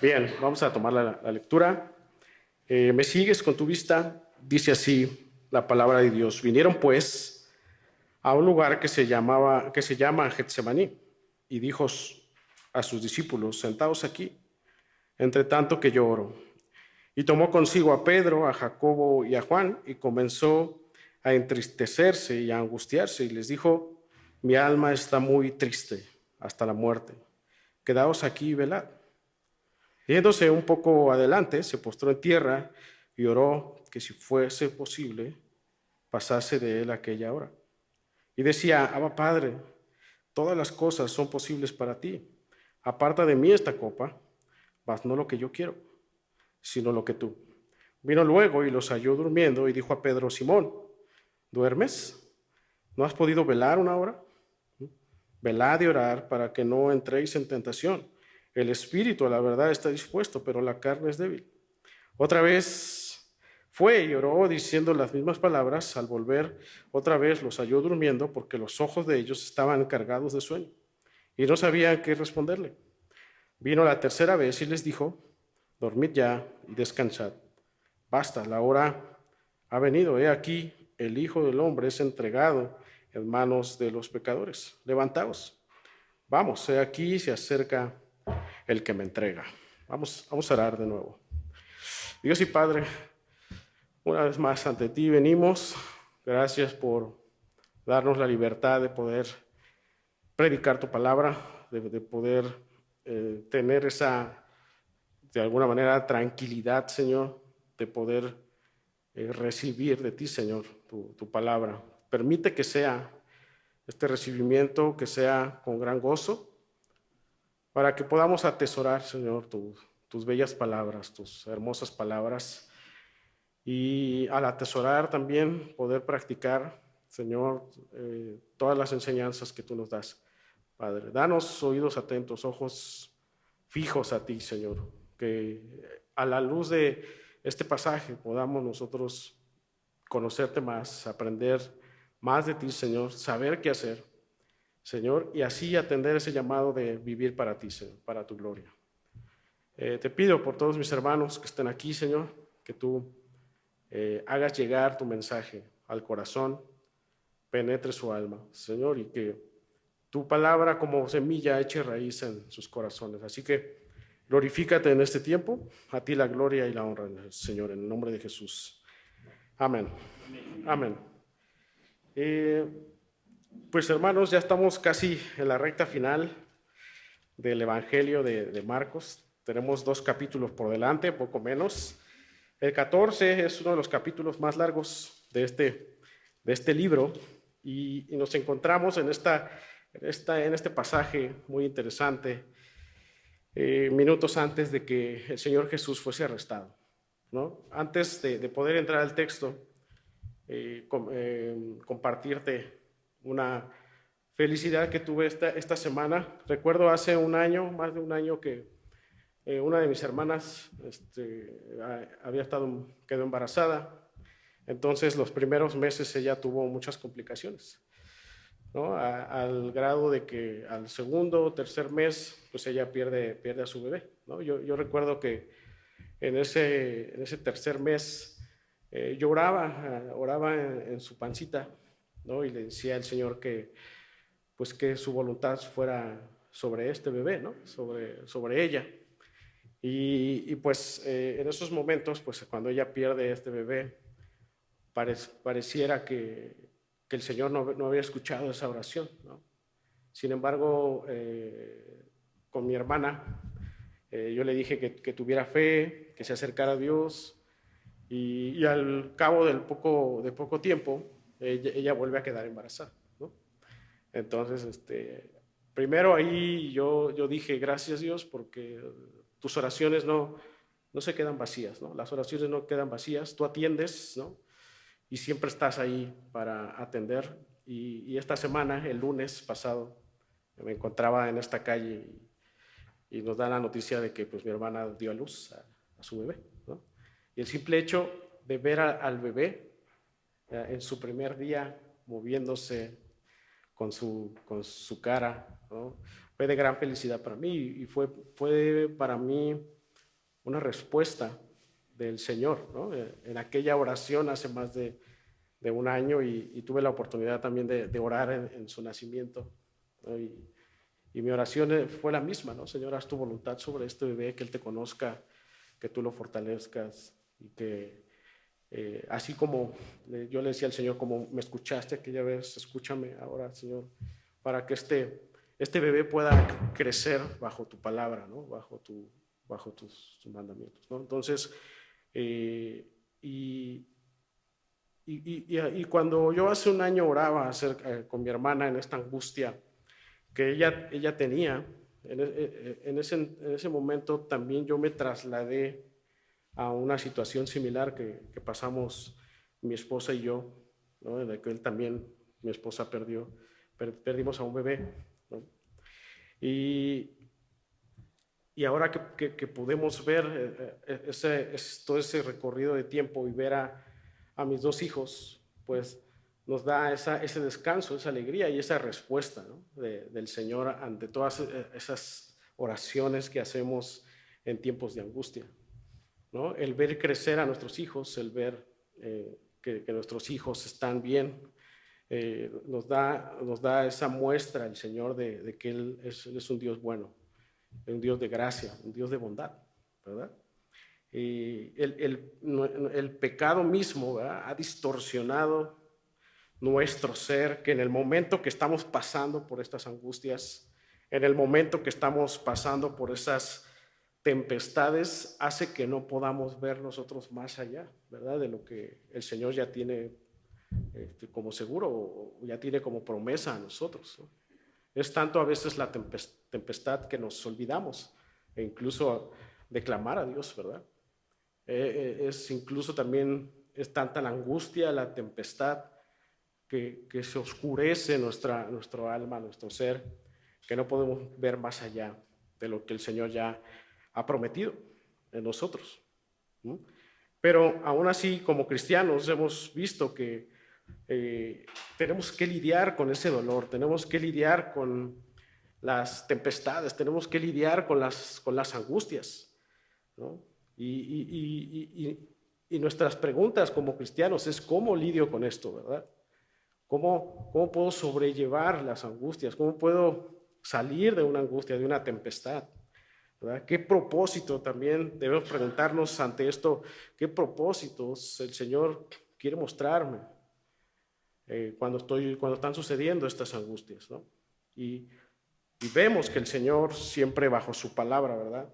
Bien, vamos a tomar la lectura. ¿Me sigues con tu vista? Dice así la palabra de Dios. Vinieron pues a un lugar que se llama Getsemaní, y dijo a sus discípulos: sentaos aquí, entre tanto que yo oro. Y tomó consigo a Pedro, a Jacobo y a Juan, y comenzó a entristecerse y a angustiarse, y les dijo: mi alma está muy triste hasta la muerte. Quedaos aquí y velad. Yéndose un poco adelante, se postró en tierra y oró que, si fuese posible, pasase de él aquella hora. Y decía: Abba, Padre, todas las cosas son posibles para ti. Aparta de mí esta copa, mas no lo que yo quiero, sino lo que tú. Vino luego y los halló durmiendo, y dijo a Pedro: Simón, ¿duermes? ¿No has podido velar una hora? Velad y orad para que no entréis en tentación. El espíritu, a la verdad, está dispuesto, pero la carne es débil. Otra vez fue y oró diciendo las mismas palabras. Al volver, otra vez los halló durmiendo, porque los ojos de ellos estaban cargados de sueño y no sabían qué responderle. Vino la tercera vez y les dijo: dormid ya y descansad. Basta, la hora ha venido. He aquí, el Hijo del Hombre es entregado en manos de los pecadores. Levantaos, vamos, he aquí se acerca el que me entrega. Vamos a orar de nuevo. Dios y Padre, una vez más ante ti venimos. Gracias por darnos la libertad de poder predicar tu palabra, de poder tener esa, de alguna manera, tranquilidad, Señor, de poder recibir de ti, Señor, tu palabra. Permite que sea este recibimiento, que sea con gran gozo, para que podamos atesorar, Señor, tus bellas palabras, tus hermosas palabras. Y al atesorar también poder practicar, Señor, todas las enseñanzas que tú nos das, Padre. Danos oídos atentos, ojos fijos a ti, Señor, que a la luz de este pasaje podamos nosotros conocerte más, aprender más de ti, Señor, saber qué hacer, Señor, y así atender ese llamado de vivir para ti, Señor, para tu gloria. Te pido por todos mis hermanos que estén aquí, Señor, que tú hagas llegar tu mensaje al corazón, penetre su alma, Señor, y que tu palabra como semilla eche raíz en sus corazones. Así que glorifícate en este tiempo, a ti la gloria y la honra, Señor, en el nombre de Jesús. Amén. Amén. Pues hermanos, ya estamos casi en la recta final del Evangelio de Marcos. Tenemos 2 capítulos por delante, poco menos. El 14 es uno de los capítulos más largos de este libro, y nos encontramos en este pasaje muy interesante, minutos antes de que el Señor Jesús fuese arrestado, ¿no? Antes de poder entrar al texto, compartirte una felicidad que tuve esta semana. Recuerdo hace un año, más de un año, que una de mis hermanas quedó embarazada. Entonces los primeros meses ella tuvo muchas complicaciones, ¿no? Al grado de que al segundo o tercer mes, pues ella pierde a su bebé, ¿no? Yo recuerdo que en ese tercer mes yo oraba en su pancita, ¿no? Y le decía al Señor que, pues, que su voluntad fuera sobre este bebé, ¿no? Sobre ella. Y pues en esos momentos, pues cuando ella pierde este bebé, pareciera que el Señor no había escuchado esa oración, ¿no? Sin embargo, con mi hermana, yo le dije que tuviera fe, que se acercara a Dios, y al cabo de poco tiempo, ella vuelve a quedar embarazada, ¿no? Entonces, primero ahí yo dije: gracias, Dios, porque tus oraciones no se quedan vacías, ¿no? Las oraciones no quedan vacías, tú atiendes, ¿no? Y siempre estás ahí para atender. Y esta semana, el lunes pasado, me encontraba en esta calle y nos da la noticia de que, pues, mi hermana dio a luz a su bebé, ¿no? Y el simple hecho de ver al bebé en su primer día moviéndose con su cara, ¿no? Fue de gran felicidad para mí, y fue para mí una respuesta del Señor, ¿no? En aquella oración hace más de un año y tuve la oportunidad también de orar en su nacimiento, ¿no? Y mi oración fue la misma, ¿no? Señor, haz tu voluntad sobre este bebé, que él te conozca, que tú lo fortalezcas y que así como yo le decía al Señor, como me escuchaste aquella vez, escúchame ahora, Señor, para que este bebé pueda crecer bajo tu palabra, ¿no? Bajo tus mandamientos, ¿no? Entonces, y cuando yo hace un año oraba con mi hermana en esta angustia que ella tenía, en ese momento también yo me trasladé a una situación similar que pasamos mi esposa y yo, ¿no? En la que él también, mi esposa perdimos a un bebé, ¿no? Y, y ahora que podemos ver todo ese recorrido de tiempo y ver a mis dos hijos, pues nos da ese descanso, esa alegría y esa respuesta, ¿no? Del Señor ante todas esas oraciones que hacemos en tiempos de angustia, ¿no? El ver crecer a nuestros hijos, el ver que nuestros hijos están bien, nos da esa muestra el Señor de que Él es un Dios bueno, un Dios de gracia, un Dios de bondad, ¿verdad? Y el pecado mismo, ¿verdad?, ha distorsionado nuestro ser, que en el momento que estamos pasando por estas angustias, en el momento que estamos pasando por esas tempestades, hace que no podamos ver nosotros más allá, ¿verdad?, de lo que el Señor ya tiene como seguro o ya tiene como promesa a nosotros, ¿no? Es tanto a veces la tempestad que nos olvidamos e incluso de clamar a Dios, ¿verdad? Es incluso también es tanta la angustia, la tempestad que se oscurece nuestro alma, nuestro ser, que no podemos ver más allá de lo que el Señor ya ha prometido en nosotros, ¿no? Pero aún así, como cristianos, hemos visto que tenemos que lidiar con ese dolor, tenemos que lidiar con las tempestades, tenemos que lidiar con las angustias, ¿no? Y nuestras preguntas como cristianos es: ¿cómo lidio con esto, verdad? ¿Cómo puedo sobrellevar las angustias? ¿Cómo puedo salir de una angustia, de una tempestad, ¿verdad? ¿Qué propósito también debemos preguntarnos ante esto? ¿Qué propósitos el Señor quiere mostrarme cuando están sucediendo estas angustias, ¿no? Y vemos que el Señor siempre bajo su palabra, ¿verdad?,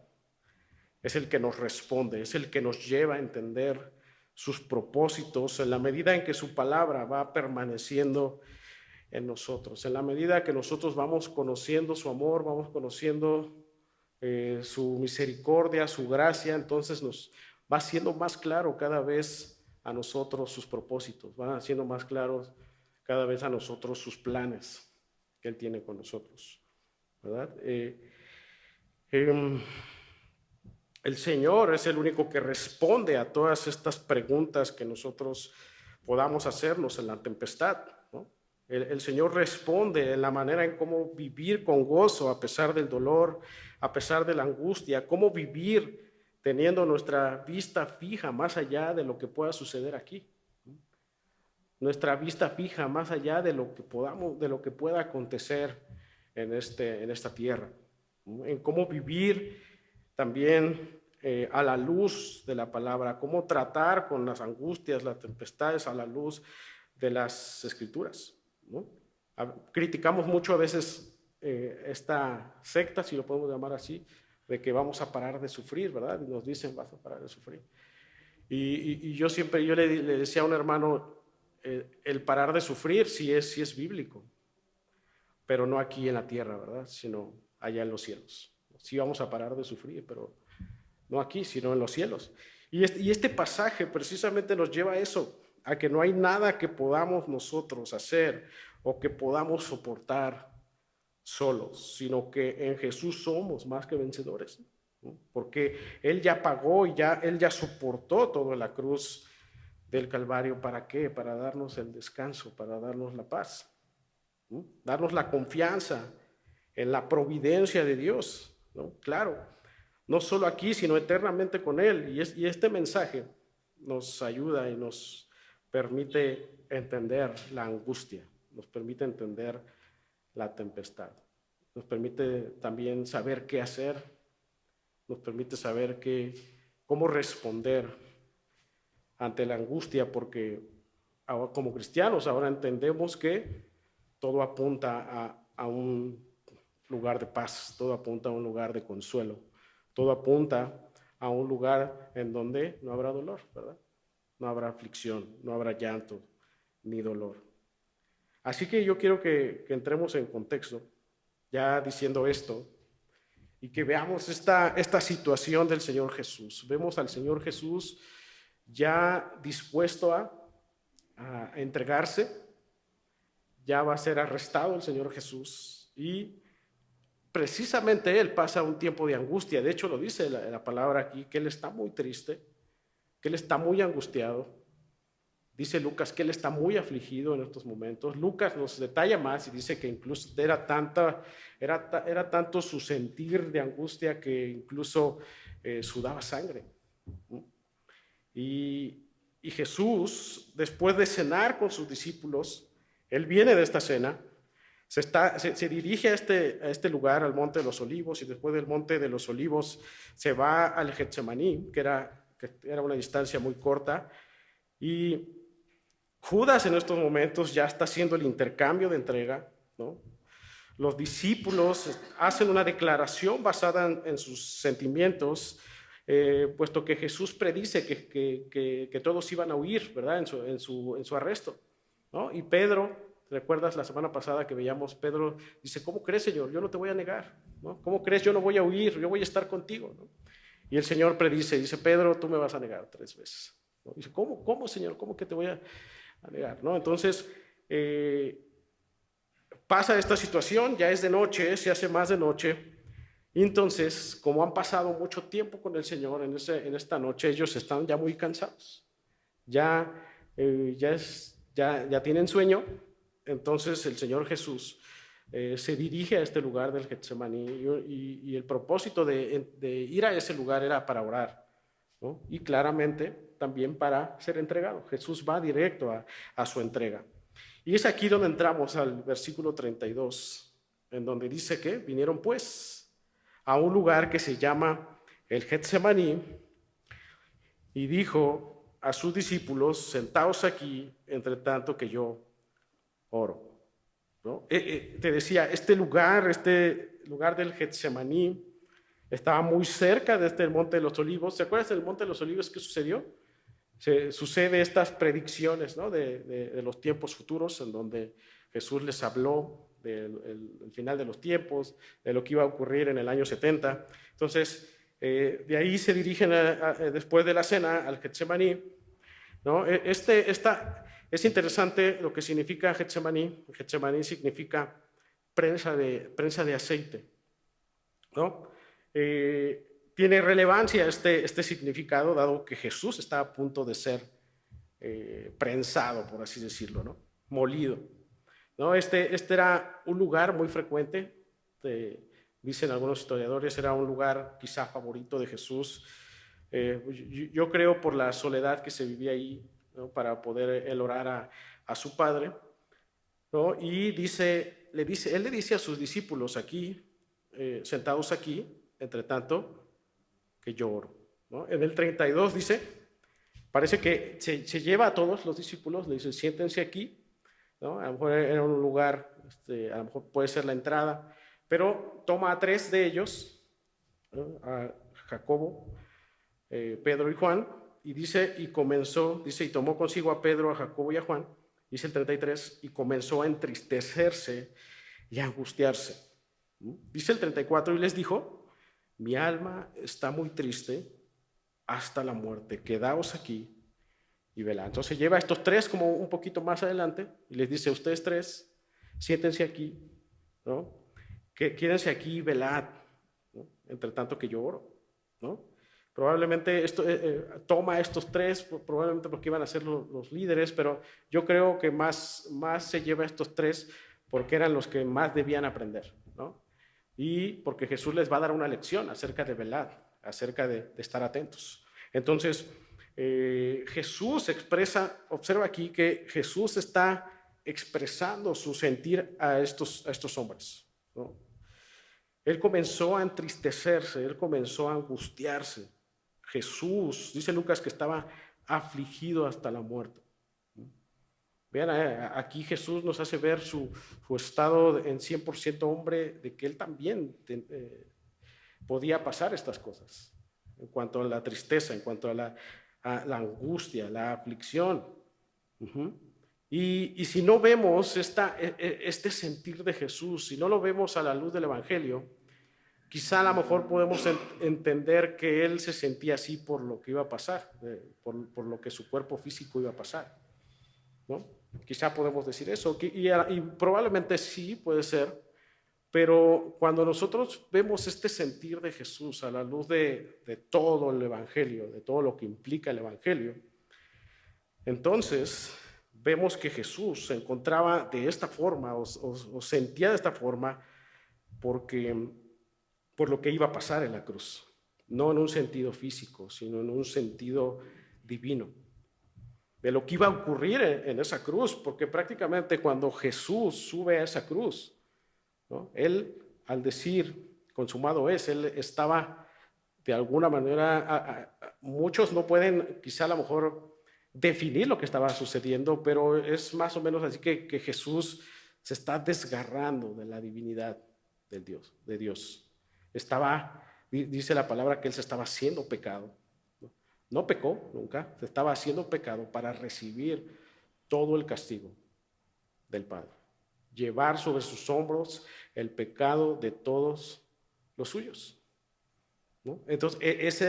es el que nos responde, es el que nos lleva a entender sus propósitos en la medida en que su palabra va permaneciendo en nosotros, en la medida que nosotros vamos conociendo su amor, vamos conociendo su misericordia, su gracia, entonces nos va haciendo más claro cada vez a nosotros sus propósitos, van haciendo más claros cada vez a nosotros sus planes que Él tiene con nosotros, ¿verdad? El Señor es el único que responde a todas estas preguntas que nosotros podamos hacernos en la tempestad, ¿no? El Señor responde en la manera en cómo vivir con gozo a pesar del dolor, a pesar de la angustia, cómo vivir teniendo nuestra vista fija más allá de lo que pueda suceder aquí, ¿no? Nuestra vista fija más allá de lo que pueda acontecer en esta tierra, ¿no? En cómo vivir también a la luz de la palabra, cómo tratar con las angustias, las tempestades a la luz de las Escrituras, ¿no? Criticamos mucho a veces esta secta, si lo podemos llamar así, de que vamos a parar de sufrir, ¿verdad? Y nos dicen: vas a parar de sufrir. Y yo le decía a un hermano, el parar de sufrir sí es bíblico, pero no aquí en la tierra, ¿verdad?, sino allá en los cielos. Sí vamos a parar de sufrir, pero no aquí, sino en los cielos. Y este pasaje precisamente nos lleva a eso, a que no hay nada que podamos nosotros hacer o que podamos soportar solos, sino que en Jesús somos más que vencedores, ¿no? Porque Él ya pagó y Él ya soportó todo en la cruz del Calvario. ¿Para qué? Para darnos el descanso, para darnos la paz, ¿no? Darnos la confianza en la providencia de Dios, ¿no? Claro, no solo aquí, sino eternamente con Él. Y este mensaje nos ayuda y nos permite entender la angustia, nos permite entender la tempestad, nos permite también saber qué hacer, nos permite saber cómo responder ante la angustia, porque ahora, como cristianos ahora entendemos que todo apunta a un lugar de paz, todo apunta a un lugar de consuelo, todo apunta a un lugar en donde no habrá dolor, ¿verdad? No habrá aflicción, no habrá llanto ni dolor. Así que yo quiero que entremos en contexto, ya diciendo esto, y que veamos esta situación del Señor Jesús. Vemos al Señor Jesús ya dispuesto a entregarse, ya va a ser arrestado el Señor Jesús, y precisamente Él pasa un tiempo de angustia. De hecho, lo dice la palabra aquí, que Él está muy triste, que Él está muy angustiado. Dice Lucas que Él está muy afligido en estos momentos. Lucas nos detalla más y dice que incluso era tanto su sentir de angustia que incluso sudaba sangre. Y Jesús, después de cenar con sus discípulos, Él viene de esta cena, se dirige a este lugar, al Monte de los Olivos, y después del Monte de los Olivos se va al Getsemaní, que era una distancia muy corta, y Judas en estos momentos ya está haciendo el intercambio de entrega, ¿no? Los discípulos hacen una declaración basada en sus sentimientos, puesto que Jesús predice que todos iban a huir, ¿verdad? En su arresto, ¿no? Y Pedro, ¿recuerdas la semana pasada que veíamos? Pedro dice, ¿cómo crees, Señor? Yo no te voy a negar, ¿no? ¿Cómo crees? Yo no voy a huir, yo voy a estar contigo, ¿no? Y el Señor dice, Pedro, tú me vas a negar 3 veces, ¿no? Dice, ¿cómo, Señor? ¿Cómo que te voy a negar, ¿no? Entonces, pasa esta situación, ya es de noche, se hace más de noche, y entonces, como han pasado mucho tiempo con el Señor en esta noche, ellos están ya muy cansados, ya tienen sueño. Entonces el Señor Jesús se dirige a este lugar del Getsemaní, y el propósito de ir a ese lugar era para orar, ¿no? Y claramente también para ser entregado. Jesús va directo a su entrega. Y es aquí donde entramos al versículo 32, en donde dice que vinieron pues a un lugar que se llama el Getsemaní, y dijo a sus discípulos, sentaos aquí, entre tanto que yo oro, ¿no? Te decía, este lugar del Getsemaní estaba muy cerca de este Monte de los Olivos. ¿Se acuerdan del Monte de los Olivos? ¿Qué sucedió? Sucede estas predicciones, ¿no? de los tiempos futuros, en donde Jesús les habló del final de los tiempos, de lo que iba a ocurrir en el año 70. Entonces, de ahí se dirigen después de la cena al Getsemaní, ¿no? Es interesante lo que significa Getsemaní. Getsemaní significa prensa de aceite, ¿no? Tiene relevancia este significado, dado que Jesús está a punto de ser prensado, por así decirlo, ¿no? Molido, ¿no? Este era un lugar muy frecuente, dicen algunos historiadores, era un lugar quizá favorito de Jesús. Yo creo por la soledad que se vivía ahí, ¿no? Para poder él orar a su Padre, ¿no? Y él le dice a sus discípulos aquí, sentados aquí, entre tanto que yo oro, ¿no? En el 32 dice, parece que se lleva a todos los discípulos, le dice, siéntense aquí, ¿no? A lo mejor era un lugar, a lo mejor puede ser la entrada, pero toma a 3 de ellos, ¿no? A Jacobo, Pedro y Juan, y dice, y tomó consigo a Pedro, a Jacobo y a Juan, dice el 33, y comenzó a entristecerse y a angustiarse. Dice el 34, y les dijo, mi alma está muy triste hasta la muerte, quedaos aquí y velad. Entonces lleva a estos 3 como un poquito más adelante y les dice, ustedes 3, siéntense aquí, ¿no? Quédense aquí y velad, ¿no? Entre tanto que yo oro, ¿no? Probablemente toma a estos 3, probablemente porque iban a ser los líderes, pero yo creo que más se lleva a estos 3 porque eran los que más debían aprender, ¿no? Y porque Jesús les va a dar una lección acerca de velar, acerca de estar atentos. Entonces, Jesús expresa, observa aquí que Jesús está expresando su sentir a estos hombres, ¿no? Él comenzó a entristecerse, él comenzó a angustiarse. Jesús, dice Lucas, que estaba afligido hasta la muerte. Vean, aquí Jesús nos hace ver su estado en 100% hombre, de que él también podía pasar estas cosas, en cuanto a la tristeza, en cuanto a la angustia, la aflicción. Y si no vemos este sentir de Jesús, si no lo vemos a la luz del Evangelio, quizá a lo mejor podemos entender que él se sentía así por lo que iba a pasar, por lo que su cuerpo físico iba a pasar, ¿no? Quizá podemos decir eso, y probablemente sí, puede ser, pero cuando nosotros vemos este sentir de Jesús a la luz de todo el Evangelio, de todo lo que implica el Evangelio, entonces vemos que Jesús se encontraba de esta forma o sentía de esta forma por lo que iba a pasar en la cruz, no en un sentido físico, sino en un sentido divino, de lo que iba a ocurrir en esa cruz, porque prácticamente cuando Jesús sube a esa cruz, ¿no? Él, al decir consumado es, él estaba de alguna manera, muchos no pueden quizá a lo mejor definir lo que estaba sucediendo, pero es más o menos así que Jesús se está desgarrando de la divinidad de Dios. Dice la palabra que él se estaba haciendo pecado. No pecó nunca, se estaba haciendo pecado para recibir todo el castigo del Padre. Llevar sobre sus hombros el pecado de todos los suyos, ¿no? Entonces,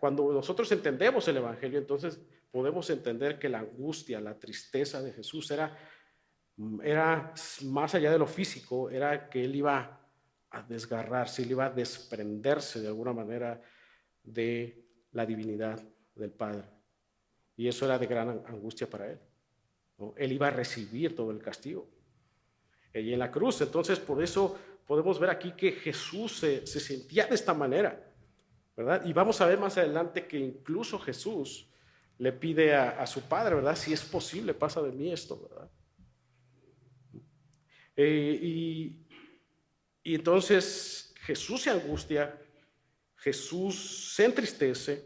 cuando nosotros entendemos el Evangelio, entonces podemos entender que la angustia, la tristeza de Jesús era más allá de lo físico, era que él iba a desgarrarse, él iba a desprenderse de alguna manera de la divinidad del Padre. Y eso era de gran angustia para él, ¿no? Él iba a recibir todo el castigo. Y en la cruz, entonces por eso podemos ver aquí que Jesús se sentía de esta manera, ¿verdad? Y vamos a ver más adelante que incluso Jesús le pide a su Padre, ¿verdad? Si es posible, pasa de mí esto, ¿verdad? Y entonces Jesús se angustia, Jesús se entristece,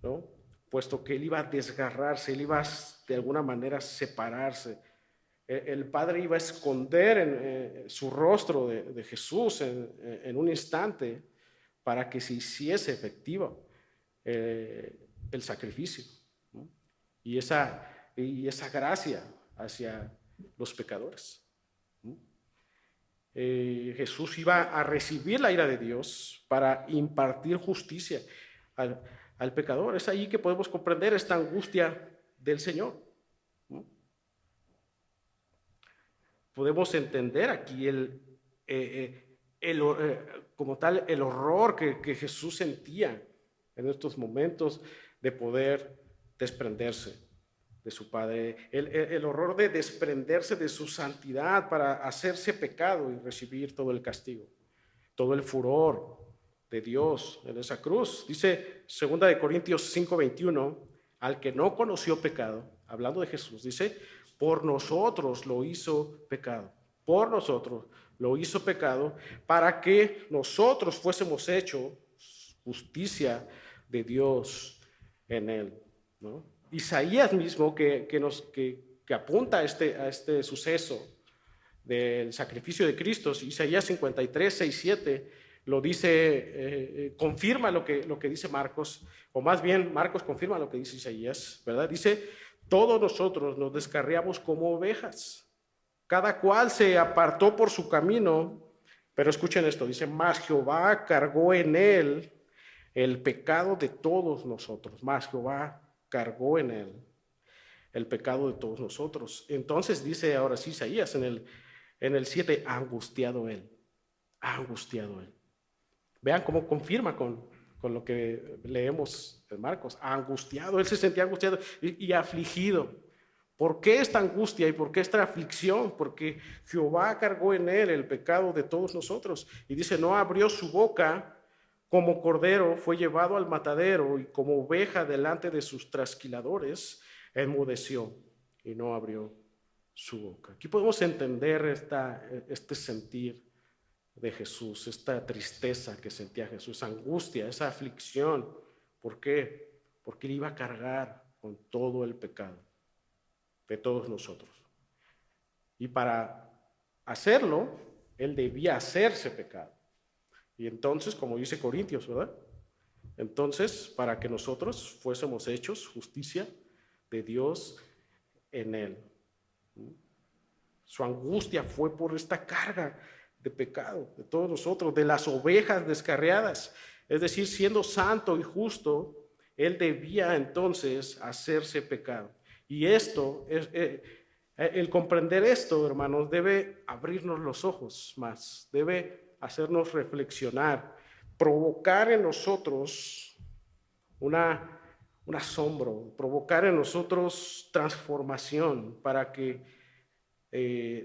¿no? Puesto que él iba a desgarrarse, él iba de alguna manera a separarse. El Padre iba a esconder su rostro de Jesús en un instante para que se hiciese efectivo el sacrificio, ¿no? y esa gracia hacia los pecadores, ¿no? Jesús iba a recibir la ira de Dios para impartir justicia al pecador. Es ahí que podemos comprender esta angustia del Señor, ¿no? Podemos entender aquí como tal el horror que Jesús sentía en estos momentos de poder desprenderse de su Padre, el horror de desprenderse de su santidad para hacerse pecado y recibir todo el castigo, todo el furor de Dios en esa cruz. Dice 2 Corintios 5:21, al que no conoció pecado, hablando de Jesús, dice, por nosotros lo hizo pecado, por nosotros lo hizo pecado, para que nosotros fuésemos hechos justicia de Dios en él, ¿no? Isaías mismo que apunta a este suceso del sacrificio de Cristo, Isaías 53, 6, 7, lo dice, confirma lo que dice Marcos, o más bien Marcos confirma lo que dice Isaías, ¿verdad? Dice, todos nosotros nos descarriamos como ovejas, cada cual se apartó por su camino, pero escuchen esto, dice, mas Jehová cargó en él el pecado de todos nosotros, mas Jehová cargó en él el pecado de todos nosotros. Entonces dice ahora sí Isaías en el 7, angustiado él. Vean cómo confirma con lo que leemos en Marcos, angustiado, él se sentía angustiado y afligido. ¿Por qué esta angustia y por qué esta aflicción? Porque Jehová cargó en él el pecado de todos nosotros. Y dice, no abrió su boca Como cordero fue llevado al matadero y como oveja delante de sus trasquiladores, enmudeció y no abrió su boca. Aquí podemos entender este sentir de Jesús, esta tristeza que sentía Jesús, angustia, esa aflicción. ¿Por qué? Porque él iba a cargar con todo el pecado de todos nosotros. Y para hacerlo, él debía hacerse pecado. Y entonces, como dice Corintios, ¿verdad? Entonces, para que nosotros fuésemos hechos justicia de Dios en él. Su angustia fue por esta carga de pecado de todos nosotros, de las ovejas descarriadas. Es decir, siendo santo y justo, él debía entonces hacerse pecado. Y esto, el comprender esto, hermanos, debe abrirnos los ojos más, debe hacernos reflexionar, provocar en nosotros un asombro, provocar en nosotros transformación para que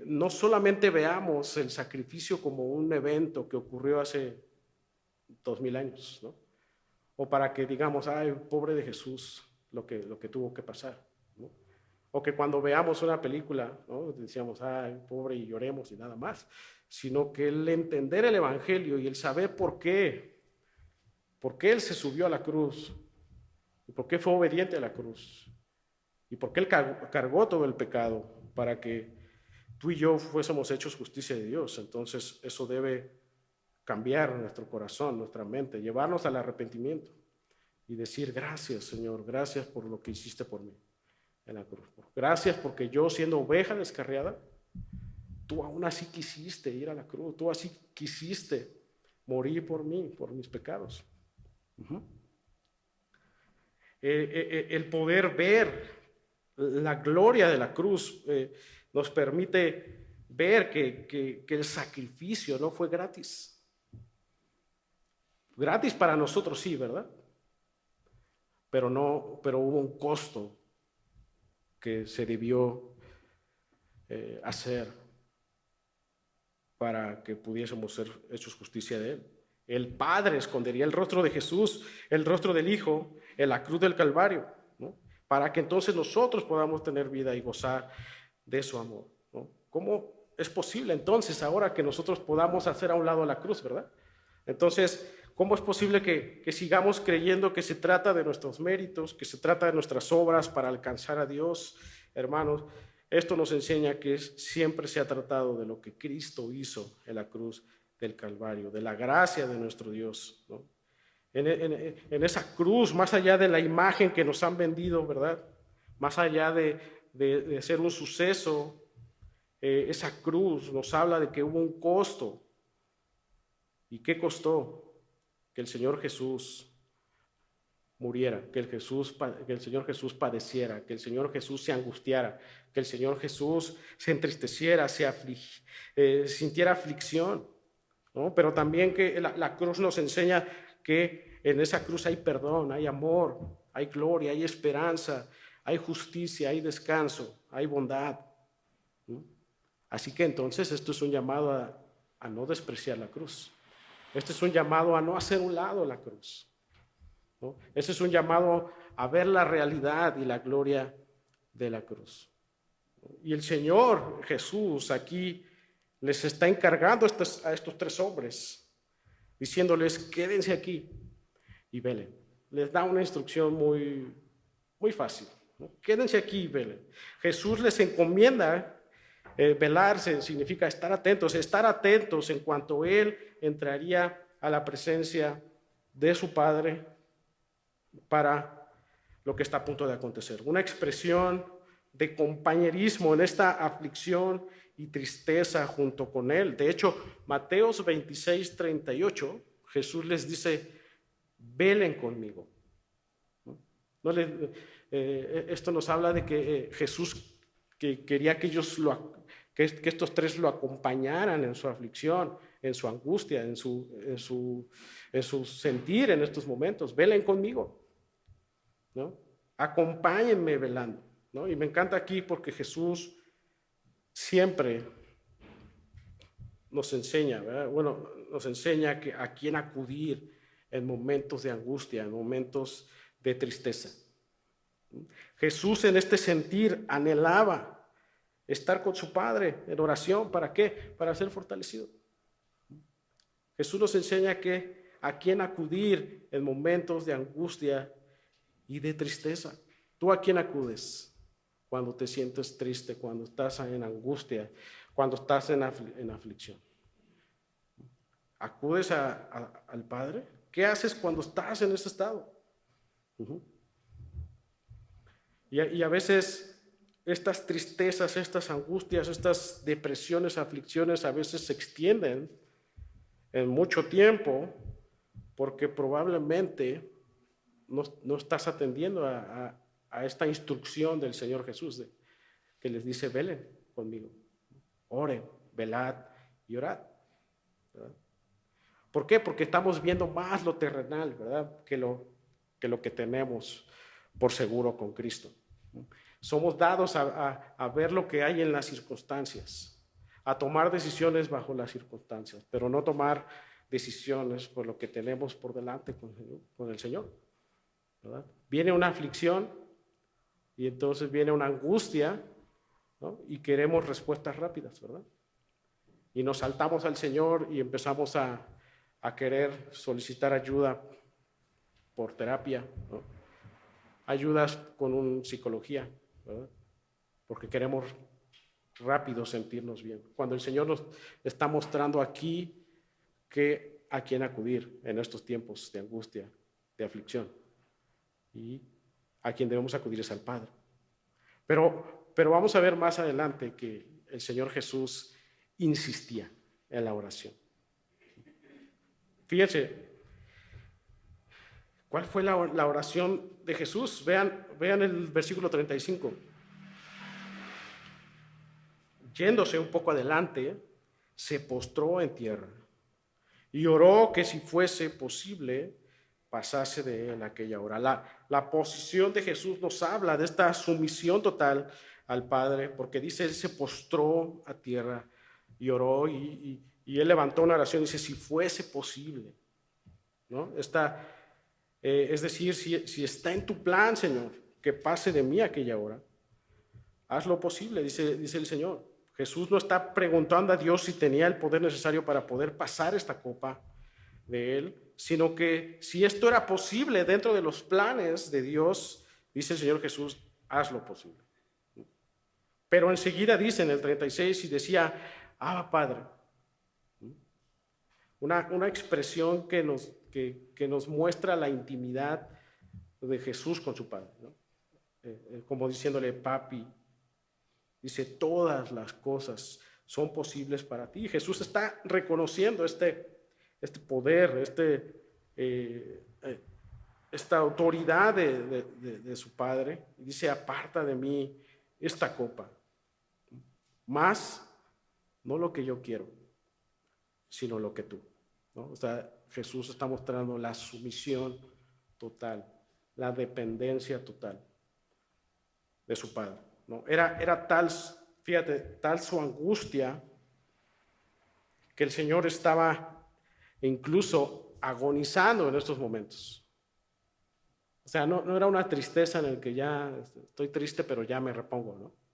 no solamente veamos el sacrificio como un evento que ocurrió hace 2000 años, ¿no? O para que digamos, ay, pobre de Jesús, lo que tuvo que pasar, ¿no? O que cuando veamos una película, ¿no?, decíamos, ay, pobre, y lloremos y nada más, sino que el entender el Evangelio y el saber por qué Él se subió a la cruz, y por qué fue obediente a la cruz, y por qué Él cargó todo el pecado, para que tú y yo fuésemos hechos justicia de Dios. Entonces eso debe cambiar nuestro corazón, nuestra mente, llevarnos al arrepentimiento y decir, gracias, Señor, gracias por lo que hiciste por mí en la cruz. Gracias porque yo, siendo oveja descarriada, tú aún así quisiste ir a la cruz, tú así quisiste morir por mí, por mis pecados. El poder ver la gloria de la cruz nos permite ver que el sacrificio no fue gratis. Gratis para nosotros sí, ¿verdad? Pero hubo un costo que se debió hacer para que pudiésemos ser hechos justicia de Él. El Padre escondería el rostro de Jesús, el rostro del Hijo, en la cruz del Calvario, ¿no?, para que entonces nosotros podamos tener vida y gozar de su amor, ¿no? ¿Cómo es posible entonces ahora que nosotros podamos hacer a un lado la cruz, verdad? Entonces, ¿cómo es posible que sigamos creyendo que se trata de nuestros méritos, que se trata de nuestras obras para alcanzar a Dios? Hermanos, esto nos enseña que siempre se ha tratado de lo que Cristo hizo en la cruz del Calvario, de la gracia de nuestro Dios, ¿no? En esa cruz, más allá de la imagen que nos han vendido, ¿verdad? Más allá de ser un suceso, esa cruz nos habla de que hubo un costo. ¿Y qué costó? Que el Señor Jesús muriera, que el Señor Jesús padeciera, que el Señor Jesús se angustiara, que el Señor Jesús se entristeciera, sintiera aflicción, ¿no? Pero también que la cruz nos enseña que en esa cruz hay perdón, hay amor, hay gloria, hay esperanza, hay justicia, hay descanso, hay bondad, ¿no? Así que entonces esto es un llamado a no despreciar la cruz. Este es un llamado a no hacer un lado la cruz, ¿no? Este es un llamado a ver la realidad y la gloria de la cruz. Y el Señor Jesús aquí les está encargando a estos tres hombres, diciéndoles, quédense aquí y velen. Les da una instrucción muy, muy fácil, ¿no? Quédense aquí y velen. Jesús les encomienda velarse, significa estar atentos en cuanto Él entraría a la presencia de su Padre para lo que está a punto de acontecer. Una expresión de compañerismo en esta aflicción y tristeza junto con Él. De hecho, Mateos 26:38, Jesús les dice, velen conmigo. Esto nos habla de que Jesús que quería que estos tres lo acompañaran en su aflicción, en su angustia, en su sentir en estos momentos. Velen conmigo, ¿no? Acompáñenme velando, ¿no? Y me encanta aquí porque Jesús siempre nos enseña, ¿verdad? Bueno, nos enseña a quién acudir en momentos de angustia, en momentos de tristeza. Jesús en este sentir anhelaba estar con su Padre en oración. ¿Para qué? Para ser fortalecido. Jesús nos enseña a quién acudir en momentos de angustia y de tristeza. ¿Tú a quién acudes cuando te sientes triste, cuando estás en angustia, cuando estás en aflicción? ¿Acudes al Padre? ¿Qué haces cuando estás en ese estado? Y a veces estas tristezas, estas angustias, estas depresiones, aflicciones a veces se extienden en mucho tiempo porque probablemente no estás atendiendo a esta instrucción del Señor Jesús que les dice: velen conmigo, oren, velad y orad, ¿verdad? ¿Por qué? Porque estamos viendo más lo terrenal, ¿verdad? Que lo que tenemos por seguro con Cristo. Somos dados a ver lo que hay en las circunstancias, a tomar decisiones bajo las circunstancias, pero no tomar decisiones por lo que tenemos por delante con el Señor, ¿verdad? Viene una aflicción y entonces viene una angustia, ¿no? Y queremos respuestas rápidas, ¿verdad? Y nos saltamos al Señor y empezamos a querer solicitar ayuda por terapia, ¿no? Ayudas con psicología, ¿verdad? Porque queremos rápido sentirnos bien. Cuando el Señor nos está mostrando aquí a quién acudir en estos tiempos de angustia, de aflicción. Y a quien debemos acudir es al Padre. Pero vamos a ver más adelante que el Señor Jesús insistía en la oración. Fíjense, ¿cuál fue la oración de Jesús? Vean el versículo 35. Yéndose un poco adelante, se postró en tierra y oró que si fuese posible pasase de él aquella hora. La posición de Jesús nos habla de esta sumisión total al Padre, porque dice, él se postró a tierra y oró y él levantó una oración y dice, si fuese posible, ¿no? Es decir, si está en tu plan, Señor, que pase de mí aquella hora, haz lo posible, dice el Señor. Jesús no está preguntando a Dios si tenía el poder necesario para poder pasar esta copa de él, sino que si esto era posible dentro de los planes de Dios, dice el Señor Jesús, haz lo posible. Pero enseguida dice en el 36 y decía, Padre. Una expresión que nos muestra la intimidad de Jesús con su Padre, ¿no? Como diciéndole, papi, dice, todas las cosas son posibles para ti. Jesús está reconociendo este poder, esta autoridad de su Padre. Y dice, aparta de mí esta copa, más no lo que yo quiero, sino lo que tú, ¿no? O sea, Jesús está mostrando la sumisión total, la dependencia total de su Padre, ¿no? Era tal, fíjate, tal su angustia que el Señor estaba incluso agonizando en estos momentos. O sea, no era una tristeza en el que ya estoy triste, pero ya me repongo, ¿no?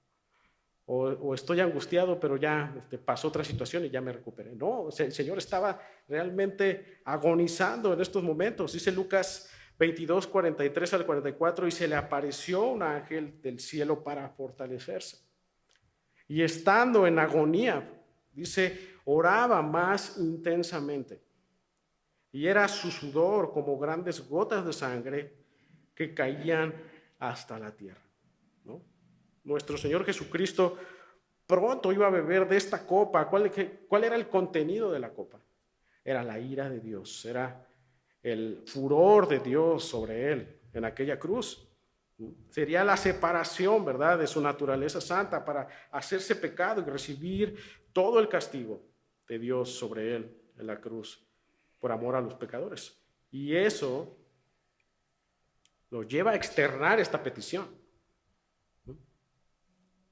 O estoy angustiado, pero ya pasó otra situación y ya me recuperé. No, o sea, el Señor estaba realmente agonizando en estos momentos. Dice Lucas 22, 43 al 44, y se le apareció un ángel del cielo para fortalecerse. Y estando en agonía, dice, oraba más intensamente. Y era su sudor como grandes gotas de sangre que caían hasta la tierra, ¿no? Nuestro Señor Jesucristo pronto iba a beber de esta copa. ¿Cuál era el contenido de la copa? Era la ira de Dios, era el furor de Dios sobre él en aquella cruz. Sería la separación, ¿verdad?, de su naturaleza santa para hacerse pecado y recibir todo el castigo de Dios sobre él en la cruz por amor a los pecadores. Y eso lo lleva a externar esta petición.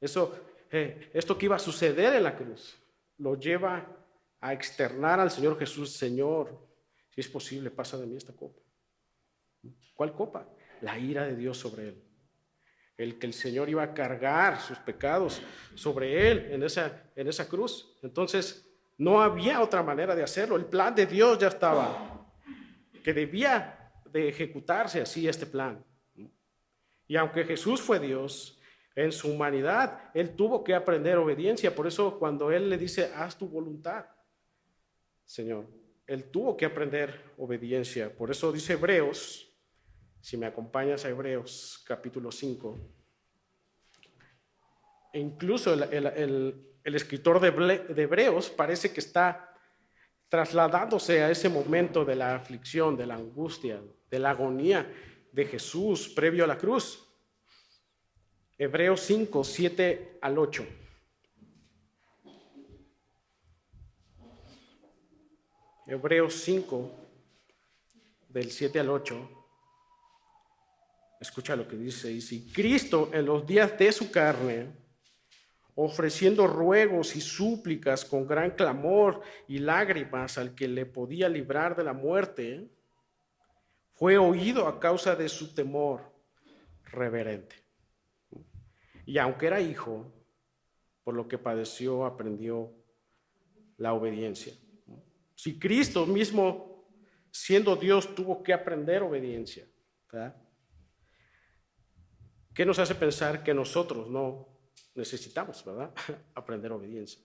Esto que iba a suceder en la cruz lo lleva a externar al Señor Jesús, Señor, Si es posible, pasa de mí esta copa. ¿Cuál copa? La ira de Dios sobre él. El que el Señor iba a cargar sus pecados sobre él en esa cruz. Entonces, no había otra manera de hacerlo. El plan de Dios ya estaba, que debía de ejecutarse así este plan. Y aunque Jesús fue Dios, en su humanidad, él tuvo que aprender obediencia. Por eso cuando él le dice, haz tu voluntad, Señor, él tuvo que aprender obediencia. Por eso dice Hebreos, si me acompañas a Hebreos capítulo 5, e incluso el escritor de Hebreos parece que está trasladándose a ese momento de la aflicción, de la angustia, de la agonía de Jesús previo a la cruz. Hebreos 5, 7 al 8. Hebreos 5, del 7 al 8. Escucha lo que dice. Y si Cristo en los días de su carne, ofreciendo ruegos y súplicas con gran clamor y lágrimas al que le podía librar de la muerte, fue oído a causa de su temor reverente. Y aunque era hijo, por lo que padeció, aprendió la obediencia. Si Cristo mismo, siendo Dios, tuvo que aprender obediencia, ¿verdad? ¿Qué nos hace pensar que nosotros no necesitamos, ¿verdad?, aprender obediencia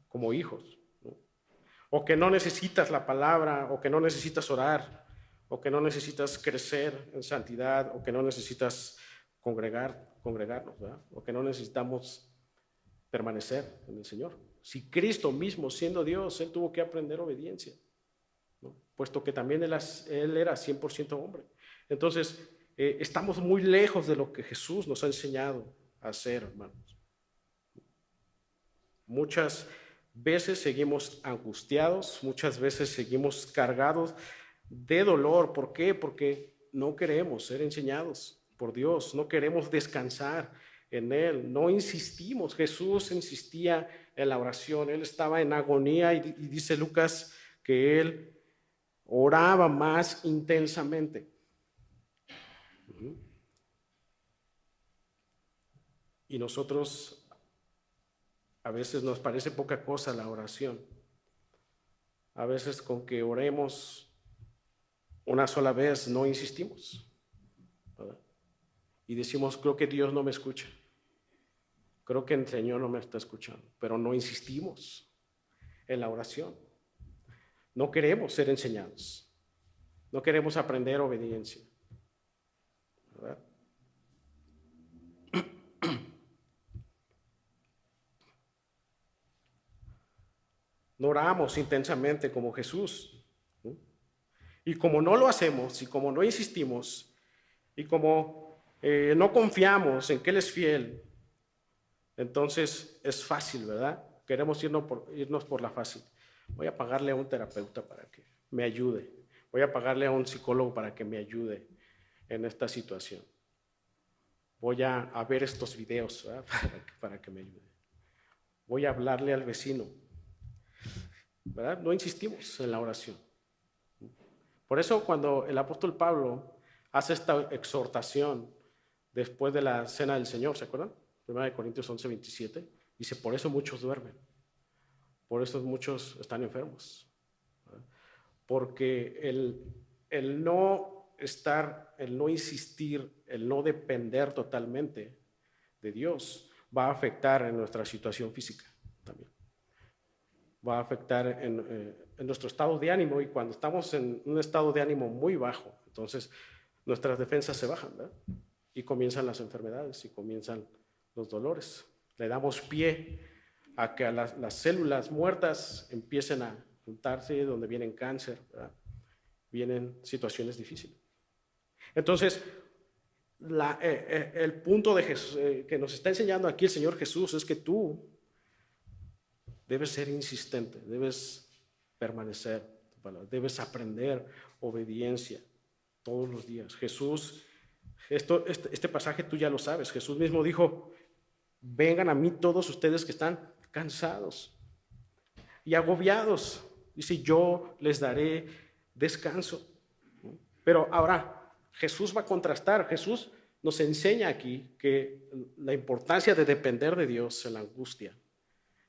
como hijos, ¿no? O que no necesitas la palabra, o que no necesitas orar, o que no necesitas crecer en santidad, o que no necesitas congregarnos, ¿verdad? O que no necesitamos permanecer en el Señor. Si Cristo mismo, siendo Dios, él tuvo que aprender obediencia, ¿no?, puesto que también él era 100% hombre. Entonces, estamos muy lejos de lo que Jesús nos ha enseñado a hacer, hermanos. Muchas veces seguimos angustiados, muchas veces seguimos cargados de dolor. ¿Por qué? Porque no queremos ser enseñados por Dios, no queremos descansar en Él, no insistimos. Jesús insistía en la oración, Él estaba en agonía y dice Lucas que Él oraba más intensamente. Y nosotros, a veces nos parece poca cosa la oración. A veces con que oremos una sola vez no insistimos, ¿verdad? Y decimos, creo que Dios no me escucha. Creo que el Señor no me está escuchando, pero no insistimos en la oración. No queremos ser enseñados. No queremos aprender obediencia, ¿verdad? No oramos intensamente como Jesús, ¿no? Y como no lo hacemos, y como no insistimos, y como no confiamos en que Él es fiel, entonces es fácil, ¿verdad? Queremos irnos por la fácil. Voy a pagarle a un terapeuta para que me ayude. Voy a pagarle a un psicólogo para que me ayude en esta situación. Voy a ver estos videos, ¿verdad?, para que me ayude. Voy a hablarle al vecino, ¿verdad? No insistimos en la oración. Por eso cuando el apóstol Pablo hace esta exhortación después de la cena del Señor, ¿se acuerdan? 1 Corintios 11, 27, dice, por eso muchos duermen, por eso muchos están enfermos, ¿verdad? Porque el no insistir, el no depender totalmente de Dios va a afectar en nuestra situación física también. Va a afectar en nuestro estado de ánimo, y cuando estamos en un estado de ánimo muy bajo, entonces nuestras defensas se bajan, ¿verdad? Y comienzan las enfermedades y comienzan los dolores. Le damos pie a que las células muertas empiecen a juntarse, donde vienen cáncer, ¿verdad? Vienen situaciones difíciles. Entonces, el punto de Jesús, que nos está enseñando aquí el Señor Jesús, es que tú debes ser insistente, debes permanecer, debes aprender obediencia todos los días. Jesús, este pasaje tú ya lo sabes, Jesús mismo dijo, vengan a mí todos ustedes que están cansados y agobiados. Dice, yo les daré descanso. Pero ahora, Jesús va a contrastar. Jesús nos enseña aquí que la importancia de depender de Dios en la angustia,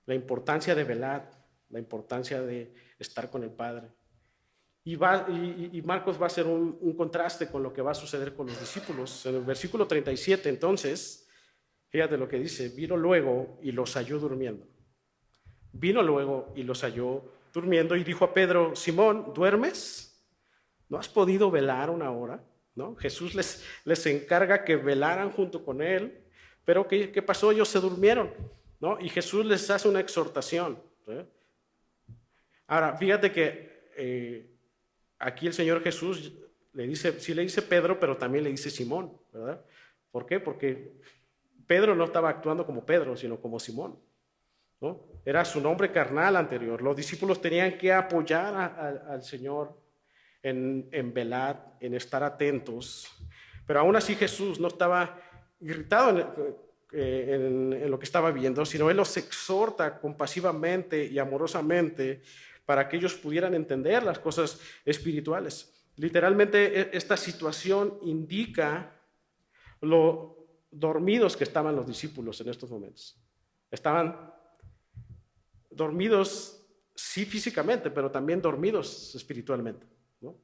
la importancia de velar, la importancia de estar con el Padre. Y Marcos va a hacer un contraste con lo que va a suceder con los discípulos. En el versículo 37, entonces, fíjate lo que dice: vino luego y los halló durmiendo. Vino luego y los halló durmiendo y dijo a Pedro: Simón, ¿duermes? ¿No has podido velar una hora? ¿No? Jesús les encarga que velaran junto con él, pero ¿qué pasó? Ellos se durmieron, ¿no? Y Jesús les hace una exhortación, ¿sí? Ahora, fíjate que aquí el Señor Jesús le dice Pedro, pero también le dice Simón, ¿verdad? ¿Por qué? Porque Pedro no estaba actuando como Pedro, sino como Simón, ¿no? Era su nombre carnal anterior. Los discípulos tenían que apoyar al Señor en velar, en estar atentos. Pero aún así Jesús no estaba irritado en lo que estaba viendo, sino Él los exhorta compasivamente y amorosamente para que ellos pudieran entender las cosas espirituales. Literalmente esta situación indica lo dormidos que estaban los discípulos en estos momentos. Estaban dormidos, sí, físicamente, pero también dormidos espiritualmente, ¿no?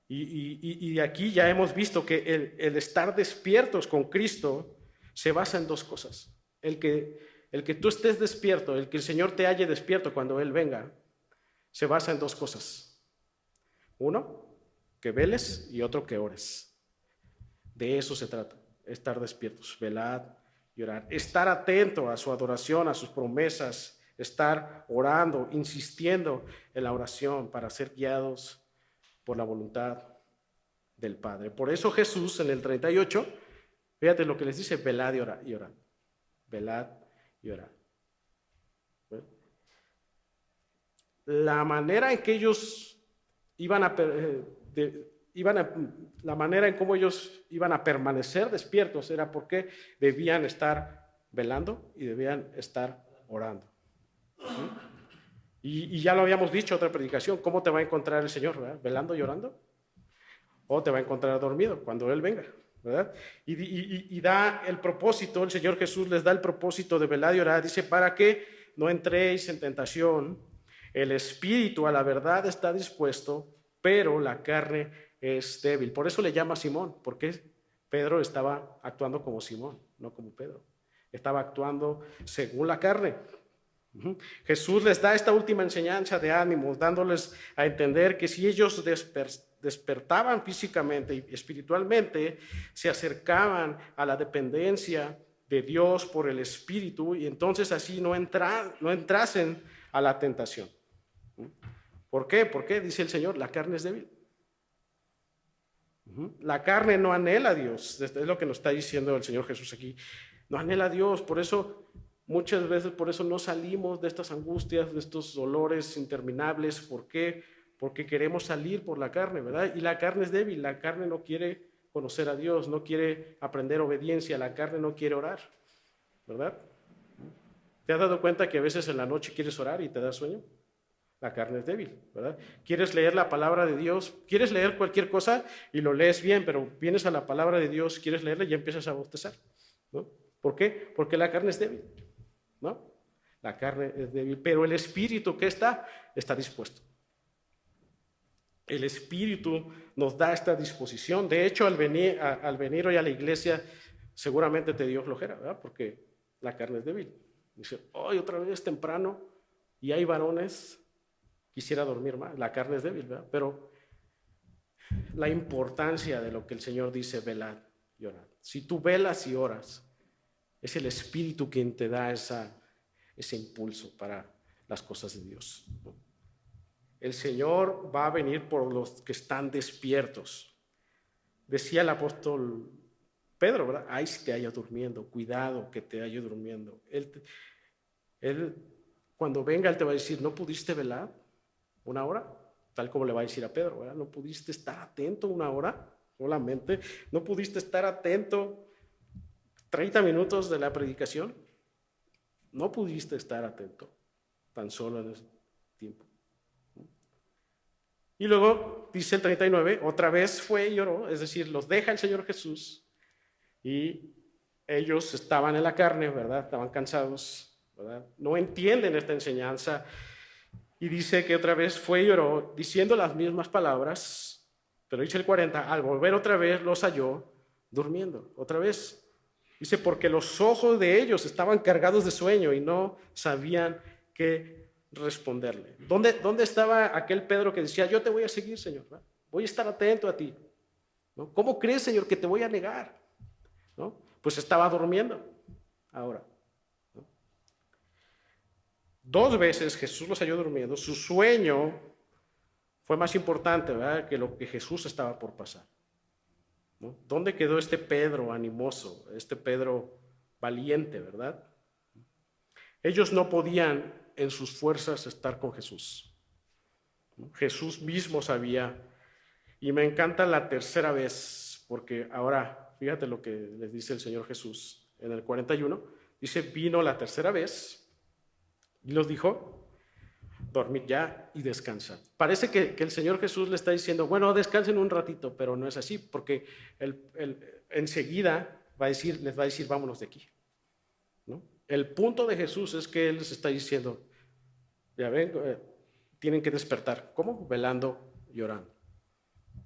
Y aquí ya hemos visto que el estar despiertos con Cristo se basa en dos cosas. El que tú estés despierto, el que el Señor te halle despierto cuando Él venga, se basa en dos cosas. Uno, que veles, y otro, que ores. De eso se trata, estar despiertos, velad y orar. Estar atento a su adoración, a sus promesas, estar orando, insistiendo en la oración para ser guiados por la voluntad del Padre. Por eso Jesús en el 38, fíjate lo que les dice: velad y orad. Velad y orad. La manera en que ellos la manera en cómo ellos iban a permanecer despiertos era porque debían estar velando y debían estar orando. Y ya lo habíamos dicho en otra predicación: ¿cómo te va a encontrar el Señor? ¿Verdad? ¿Velando y orando? ¿O te va a encontrar dormido cuando Él venga? ¿Verdad? Y da el propósito, el Señor Jesús les da el propósito de velar y orar. Dice: para que no entréis en tentación, el espíritu a la verdad está dispuesto, pero la carne es débil. Por eso le llama Simón, porque Pedro estaba actuando como Simón, no como Pedro. Estaba actuando según la carne. Jesús les da esta última enseñanza de ánimos, dándoles a entender que si ellos despertaban físicamente y espiritualmente, se acercaban a la dependencia de Dios por el Espíritu, y entonces así no entrasen a la tentación. ¿Por qué? Porque dice el Señor: la carne es débil. La carne no anhela a Dios. Es lo que nos está diciendo el Señor Jesús aquí. No anhela a Dios. Por eso muchas veces no salimos de estas angustias, de estos dolores interminables. ¿Por qué? Porque queremos salir por la carne, ¿verdad? Y la carne es débil. La carne no quiere conocer a Dios, no quiere aprender obediencia. La carne no quiere orar, ¿verdad? ¿Te has dado cuenta que a veces en la noche quieres orar y te da sueño? La carne es débil, ¿verdad? Quieres leer la palabra de Dios, quieres leer cualquier cosa y lo lees bien, pero vienes a la palabra de Dios, quieres leerla y ya empiezas a bostezar, ¿no? ¿Por qué? Porque la carne es débil, ¿no? La carne es débil, pero el espíritu que está dispuesto. El espíritu nos da esta disposición. De hecho, al venir hoy a la iglesia, seguramente te dio flojera, ¿verdad? Porque la carne es débil. Dice: hoy otra vez temprano y hay varones. Quisiera dormir más, la carne es débil, ¿verdad? Pero la importancia de lo que el Señor dice: velad y orad. Si tú velas y oras, es el Espíritu quien te da ese impulso para las cosas de Dios. El Señor va a venir por los que están despiertos. Decía el apóstol Pedro, ¿verdad? Ay, si te hallas durmiendo, cuidado que te halles durmiendo. Él, cuando venga, Él te va a decir: ¿no pudiste velar una hora? Tal como le va a decir a Pedro, ¿verdad? ¿No pudiste estar atento una hora solamente? ¿No pudiste estar atento 30 minutos de la predicación? ¿No pudiste estar atento tan solo en ese Y luego dice el 39, otra vez fue y lloró, es decir, los deja el Señor Jesús y ellos estaban en la carne, ¿verdad? Estaban cansados, ¿verdad? No entienden esta enseñanza y dice que otra vez fue y lloró diciendo las mismas palabras, pero dice el 40, al volver otra vez los halló durmiendo, otra vez. Dice, porque los ojos de ellos estaban cargados de sueño y no sabían qué responderle. ¿Dónde estaba aquel Pedro que decía, yo te voy a seguir, Señor? ¿No? Voy a estar atento a ti. ¿No? ¿Cómo crees, Señor, que te voy a negar? ¿No? Pues estaba durmiendo ahora. ¿No? 2 veces Jesús los halló durmiendo. Su sueño fue más importante, ¿verdad?, que lo que Jesús estaba por pasar. ¿No? ¿Dónde quedó este Pedro animoso, este Pedro valiente, verdad? Ellos no podían en sus fuerzas estar con Jesús. ¿No? Jesús mismo sabía, y me encanta la tercera vez, porque ahora, fíjate lo que les dice el Señor Jesús en el 41, dice, vino la tercera vez y los dijo, dormid ya y descansad. Parece que el Señor Jesús le está diciendo, bueno, descansen un ratito, pero no es así, porque enseguida les va a decir, vámonos de aquí. ¿No? El punto de Jesús es que Él les está diciendo, ya ven, tienen que despertar. ¿Cómo? Velando y orando.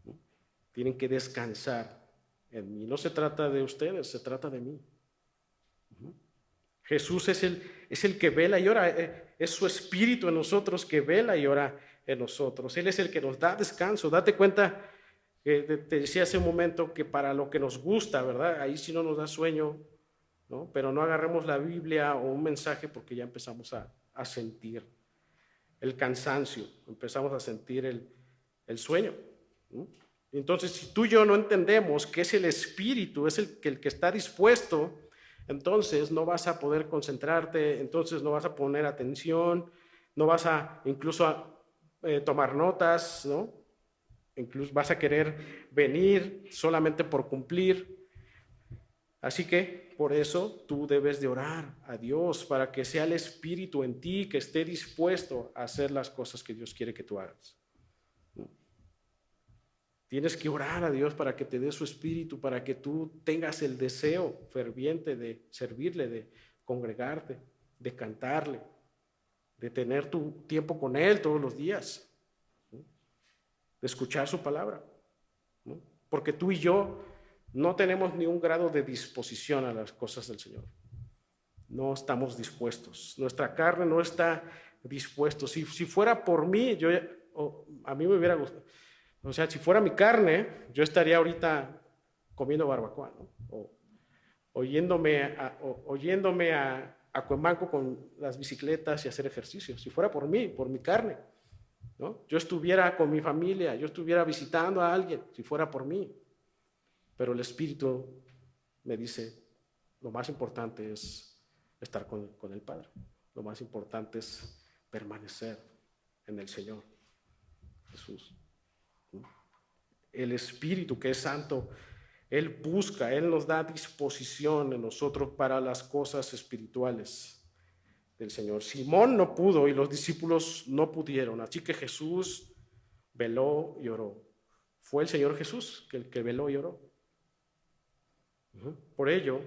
¿No? Tienen que descansar en mí. No se trata de ustedes, se trata de mí. Jesús es el que vela y ora, es su espíritu en nosotros que vela y ora en nosotros. Él es el que nos da descanso. Date cuenta, que te decía hace un momento que para lo que nos gusta, ¿verdad? Ahí sí no nos da sueño, ¿no? Pero no agarremos la Biblia o un mensaje porque ya empezamos a sentir el cansancio, empezamos a sentir el sueño, ¿no? Entonces, si tú y yo no entendemos que es el espíritu, es el que está dispuesto, entonces no vas a poder concentrarte, entonces no vas a poner atención, no vas a incluso tomar notas, ¿no? Incluso vas a querer venir solamente por cumplir. Así que por eso tú debes de orar a Dios para que sea el Espíritu en ti que esté dispuesto a hacer las cosas que Dios quiere que tú hagas. Tienes que orar a Dios para que te dé su Espíritu, para que tú tengas el deseo ferviente de servirle, de congregarte, de cantarle, de tener tu tiempo con Él todos los días, ¿no? De escuchar su palabra, ¿no? Porque tú y yo no tenemos ni un grado de disposición a las cosas del Señor. No estamos dispuestos. Nuestra carne no está dispuesta. Si fuera por mí, a mí me hubiera gustado. O sea, si fuera mi carne, yo estaría ahorita comiendo barbacoa, ¿no? O yéndome a Cuemanco con las bicicletas y hacer ejercicio. Si fuera por mí, por mi carne, ¿no? Yo estuviera con mi familia, yo estuviera visitando a alguien, si fuera por mí. Pero el Espíritu me dice, lo más importante es estar con el Padre. Lo más importante es permanecer en el Señor Jesús. El Espíritu que es santo, Él busca, Él nos da disposición en nosotros para las cosas espirituales del Señor. Simón no pudo y los discípulos no pudieron, así que Jesús veló y oró. Fue el Señor Jesús el que veló y oró. Por ello,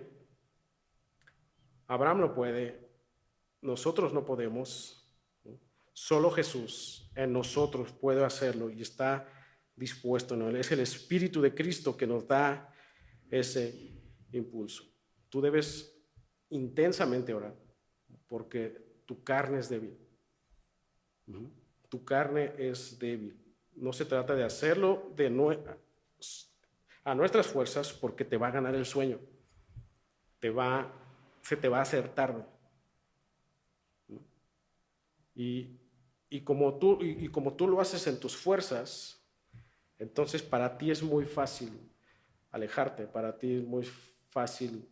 Abraham no puede, nosotros no podemos, ¿no? Solo Jesús en nosotros puede hacerlo y está dispuesto, ¿no? Es el Espíritu de Cristo que nos da ese impulso. Tú debes intensamente orar porque tu carne es débil. Tu carne es débil. No se trata de hacerlo a nuestras fuerzas porque te va a ganar el sueño. Se te va a hacer tarde. Y como tú lo haces en tus fuerzas, entonces para ti es muy fácil alejarte, para ti es muy fácil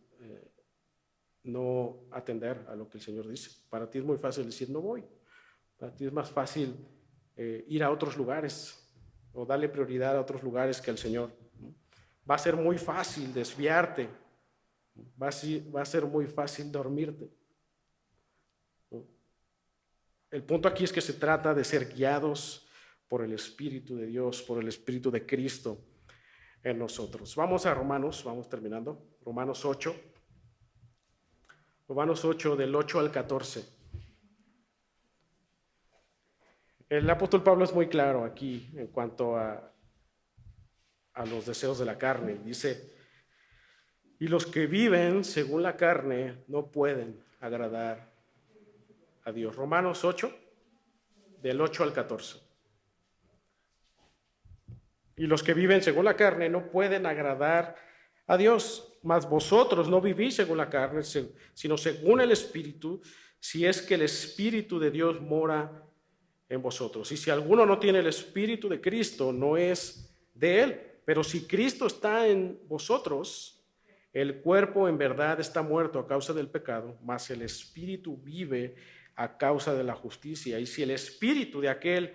no atender a lo que el Señor dice. Para ti es muy fácil decir no voy. Para ti es más fácil ir a otros lugares o darle prioridad a otros lugares que al Señor. Va a ser muy fácil desviarte, va a ser muy fácil dormirte. El punto aquí es que se trata de ser guiados por el Espíritu de Dios, por el Espíritu de Cristo en nosotros. Vamos a Romanos, vamos terminando. Romanos 8. Romanos 8, del 8 al 14. El apóstol Pablo es muy claro aquí en cuanto a los deseos de la carne. Dice, y los que viven según la carne no pueden agradar a Dios. Romanos 8, del 8 al 14. Y los que viven según la carne no pueden agradar a Dios, mas vosotros no vivís según la carne, sino según el Espíritu, si es que el Espíritu de Dios mora en vosotros. Y si alguno no tiene el Espíritu de Cristo, no es de él. Pero si Cristo está en vosotros, el cuerpo en verdad está muerto a causa del pecado, mas el Espíritu vive a causa de la justicia. Y si el Espíritu de aquel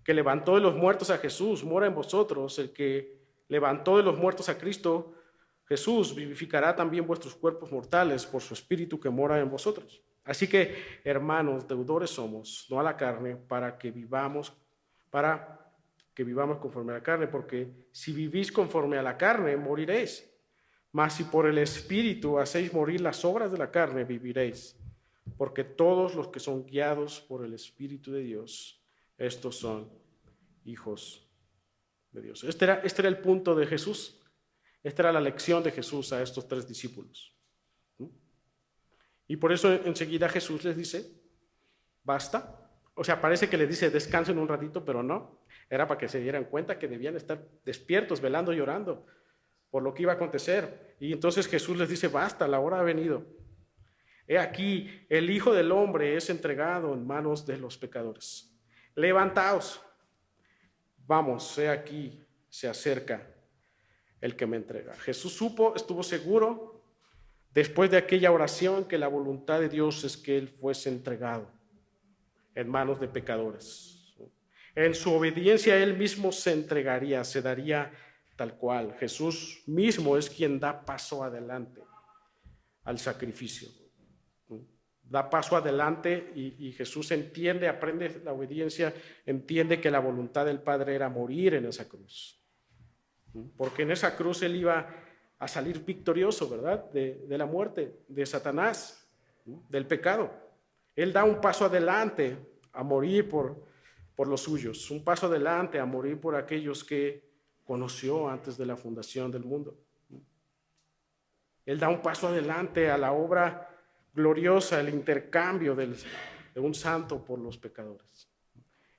que levantó de los muertos a Jesús mora en vosotros, el que levantó de los muertos a Cristo Jesús vivificará también vuestros cuerpos mortales por su Espíritu que mora en vosotros. Así que, hermanos, deudores somos, no a la carne, para que vivamos conforme a la carne, porque si vivís conforme a la carne, moriréis. Mas si por el Espíritu hacéis morir las obras de la carne, viviréis. Porque todos los que son guiados por el Espíritu de Dios, estos son hijos de Dios. Este era el punto de Jesús. Esta era la lección de Jesús a estos 3 discípulos. Y por eso enseguida Jesús les dice, basta. O sea, parece que les dice, descansen un ratito, pero no. Era para que se dieran cuenta que debían estar despiertos, velando y orando por lo que iba a acontecer. Y entonces Jesús les dice, basta, la hora ha venido. He aquí, el Hijo del Hombre es entregado en manos de los pecadores. Levantaos. Vamos, he aquí, se acerca el que me entrega. Jesús estuvo seguro, después de aquella oración, que la voluntad de Dios es que Él fuese entregado en manos de pecadores. En su obediencia Él mismo se entregaría, se daría tal cual. Jesús mismo es quien da paso adelante al sacrificio. Da paso adelante y Jesús entiende, aprende la obediencia, entiende que la voluntad del Padre era morir en esa cruz. Porque en esa cruz Él iba a salir victorioso, ¿verdad? De la muerte, de Satanás, del pecado. Él da un paso adelante a morir por los suyos, un paso adelante a morir por aquellos que conoció antes de la fundación del mundo. Él da un paso adelante a la obra gloriosa, el intercambio de un santo por los pecadores.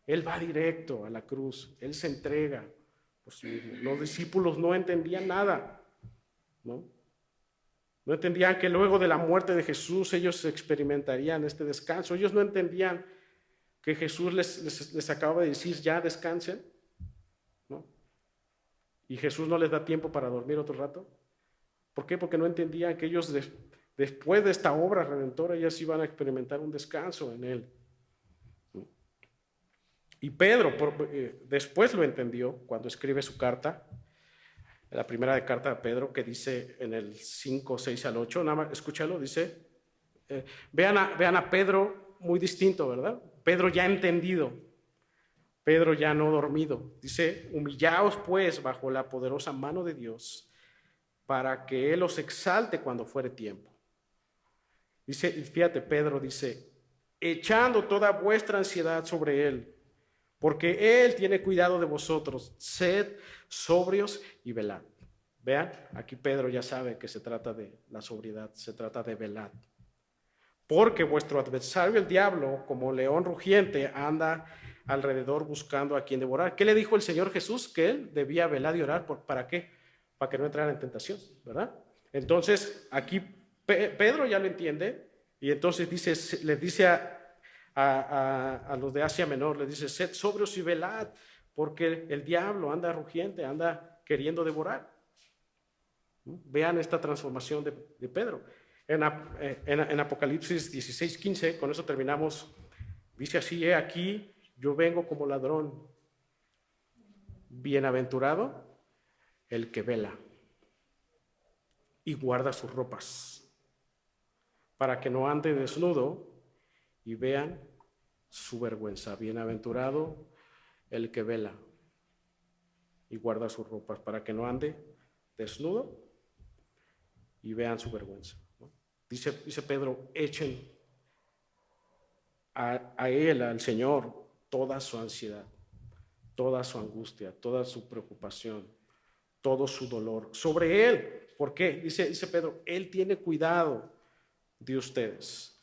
Él va directo a la cruz, Él se entrega por sí mismo. Los discípulos no entendían nada, ¿no? No entendían que luego de la muerte de Jesús ellos experimentarían este descanso. Ellos no entendían que Jesús les acaba de decir, ya descansen, ¿no? Y Jesús no les da tiempo para dormir otro rato. ¿Por qué? Porque no entendían que ellos después de esta obra redentora ellos iban a experimentar un descanso en Él. Y Pedro después lo entendió cuando escribe su carta, la primera carta de Pedro, que dice en el 5, 6 al 8, nada más escúchalo, dice, vean a Pedro muy distinto, ¿verdad? Pedro ya entendido, Pedro ya no dormido. Dice, humillaos pues bajo la poderosa mano de Dios, para que Él os exalte cuando fuere tiempo. Dice, y fíjate, Pedro dice, echando toda vuestra ansiedad sobre Él, porque Él tiene cuidado de vosotros. Sed sobrios y velad. Vean, aquí Pedro ya sabe que se trata de la sobriedad, se trata de velad. Porque vuestro adversario, el diablo, como león rugiente, anda alrededor buscando a quien devorar. ¿Qué le dijo el Señor Jesús? Que Él debía velar y orar. ¿Para qué? Para que no entrara en tentación, ¿verdad? Entonces, aquí Pedro ya lo entiende, y entonces les dice a los de Asia Menor, les dice, sed sobrios y velad, porque el diablo anda rugiente, anda queriendo devorar. Vean esta transformación de Pedro. En Apocalipsis 16, 15, con eso terminamos, dice así, he aquí, yo vengo como ladrón, bienaventurado el que vela y guarda sus ropas, para que no ande desnudo y vean su vergüenza. Bienaventurado el que vela y guarda sus ropas para que no ande desnudo y vean su vergüenza, ¿no? Dice Pedro, echen a Él, al Señor, toda su ansiedad, toda su angustia, toda su preocupación, todo su dolor sobre Él. ¿Por qué? Dice Pedro, Él tiene cuidado de ustedes.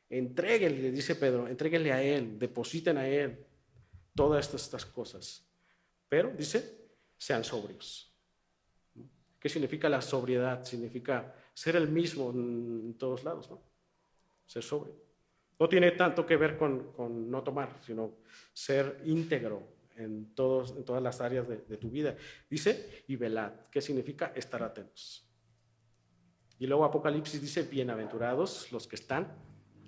Entréguenle, dice Pedro, entréguenle a Él, depositen a Él todas estas cosas. Pero, dice, sean sobrios. ¿Qué significa la sobriedad? Significa ser el mismo en todos lados, ¿no? Ser sobrio. No tiene tanto que ver con no tomar, sino ser íntegro en todas las áreas de tu vida. Dice, y velad, ¿qué significa? Estar atentos. Y luego Apocalipsis dice, bienaventurados los que están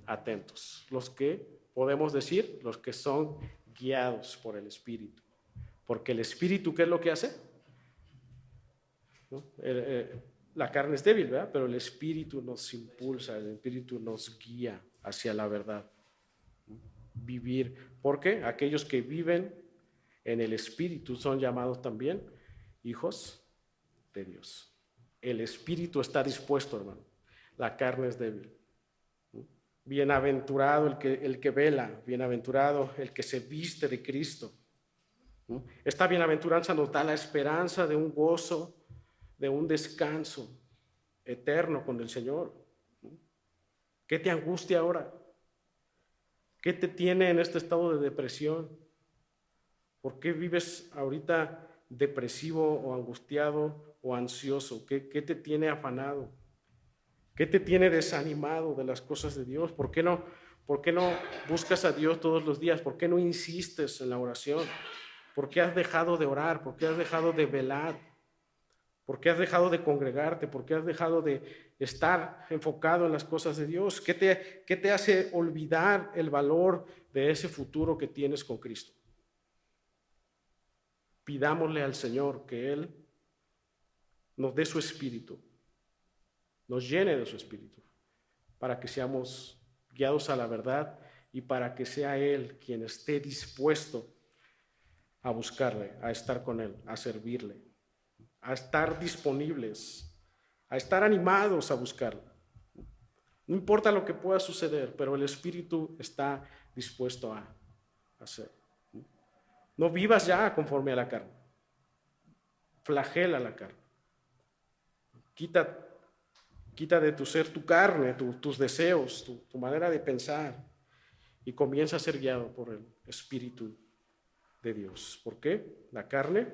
atentos, los que podemos decir, los que son guiados por el Espíritu. Porque el Espíritu, ¿qué es lo que hace? ¿No? La carne es débil, ¿verdad? Pero el Espíritu nos impulsa, el Espíritu nos guía hacia la verdad. Vivir, porque aquellos que viven en el Espíritu son llamados también hijos de Dios. El Espíritu está dispuesto, hermano. La carne es débil. Bienaventurado el que vela, bienaventurado el que se viste de Cristo. Esta bienaventuranza nos da la esperanza de un gozo, de un descanso eterno con el Señor. ¿Qué te angustia ahora? ¿Qué te tiene en este estado de depresión? ¿Por qué vives ahorita depresivo o angustiado o ansioso? ¿Qué te tiene afanado? ¿Qué te tiene desanimado de las cosas de Dios? ¿Por qué no buscas a Dios todos los días? ¿Por qué no insistes en la oración? ¿Por qué has dejado de orar? ¿Por qué has dejado de velar? ¿Por qué has dejado de congregarte? ¿Por qué has dejado de estar enfocado en las cosas de Dios? ¿Qué te hace olvidar el valor de ese futuro que tienes con Cristo? Pidámosle al Señor que Él nos dé su espíritu, nos llene de su espíritu, para que seamos guiados a la verdad y para que sea Él quien esté dispuesto a buscarle, a estar con Él, a servirle, a estar disponibles, a estar animados a buscarle. No importa lo que pueda suceder, pero el Espíritu está dispuesto a hacer. No vivas ya conforme a la carne. Flagela la carne. Quita de tu ser tu carne, tus deseos, tu manera de pensar y comienza a ser guiado por el Espíritu de Dios. ¿Por qué? La carne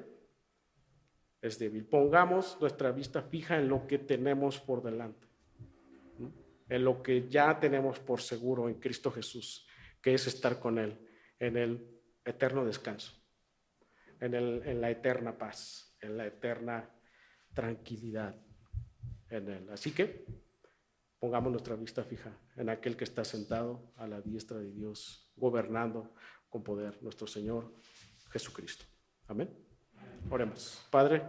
es débil. Pongamos nuestra vista fija en lo que tenemos por delante, ¿no? En lo que ya tenemos por seguro en Cristo Jesús, que es estar con Él en el eterno descanso, en la eterna paz, en la eterna tranquilidad en Él. Así que pongamos nuestra vista fija en aquel que está sentado a la diestra de Dios, gobernando con poder, nuestro Señor Jesucristo. Amén. Oremos. Padre,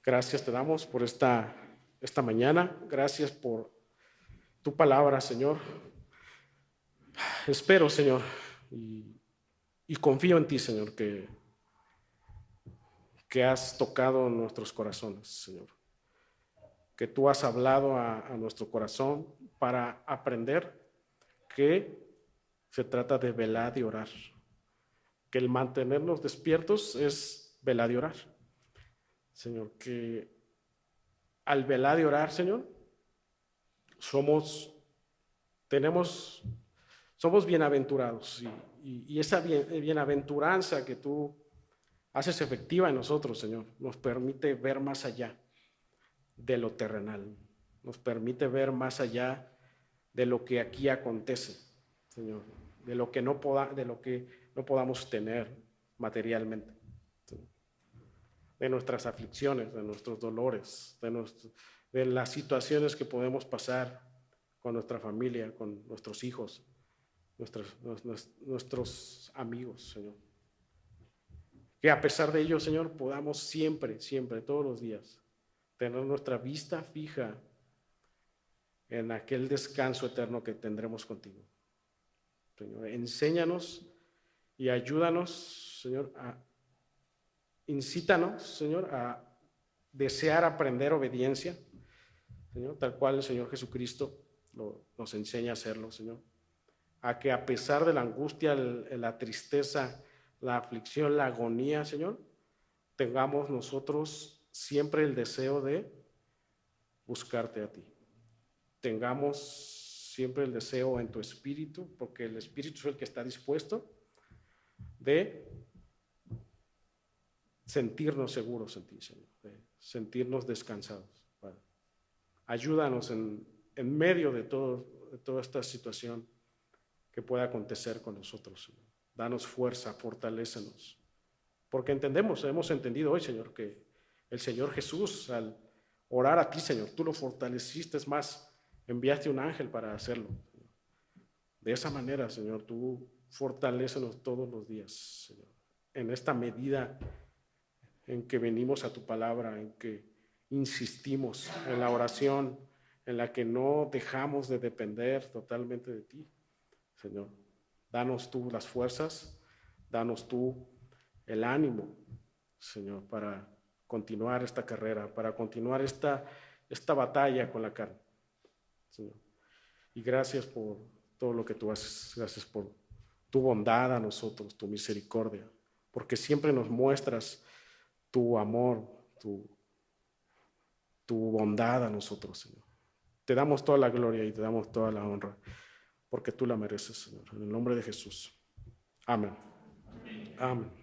gracias te damos por esta mañana. Gracias por tu palabra, Señor. Espero, Señor, y confío en ti, Señor, que has tocado nuestros corazones, Señor. Que tú has hablado a nuestro corazón para aprender que se trata de velar y orar. Que el mantenernos despiertos es velar y orar. Señor, que al velar y orar, Señor, somos bienaventurados y esa bienaventuranza que tú haces efectiva en nosotros, Señor, nos permite ver más allá de lo terrenal, nos permite ver más allá de lo que aquí acontece, Señor, de lo que no podamos tener materialmente, Señor, de nuestras aflicciones, de nuestros dolores, de las situaciones que podemos pasar con nuestra familia, con nuestros hijos, nuestros amigos, Señor. Que a pesar de ello, Señor, podamos siempre, todos los días, tener nuestra vista fija en aquel descanso eterno que tendremos contigo. Señor, enséñanos y ayúdanos, Señor, incítanos, Señor, a desear aprender obediencia, Señor, tal cual el Señor Jesucristo nos enseña a hacerlo, Señor. A que a pesar de la angustia, la tristeza, la aflicción, la agonía, Señor, tengamos nosotros siempre el deseo de buscarte a ti. Tengamos siempre el deseo en tu espíritu, porque el espíritu es el que está dispuesto de sentirnos seguros en ti, Señor, de sentirnos descansados. Padre. Ayúdanos en medio de toda esta situación que pueda acontecer con nosotros, Señor. Danos fuerza, fortalécenos. Porque hemos entendido hoy, Señor, que el Señor Jesús, al orar a ti, Señor, tú lo fortaleciste, es más, enviaste un ángel para hacerlo. De esa manera, Señor, tú fortalécenos todos los días, Señor. En esta medida en que venimos a tu palabra, en que insistimos en la oración, en la que no dejamos de depender totalmente de ti, Señor. Danos tú las fuerzas, danos tú el ánimo, Señor, para continuar esta carrera, para continuar esta batalla con la carne, Señor. Y gracias por todo lo que tú haces, gracias por tu bondad a nosotros, tu misericordia, porque siempre nos muestras tu amor, tu bondad a nosotros, Señor. Te damos toda la gloria y te damos toda la honra, porque tú la mereces, Señor. En el nombre de Jesús. Amén. Amén.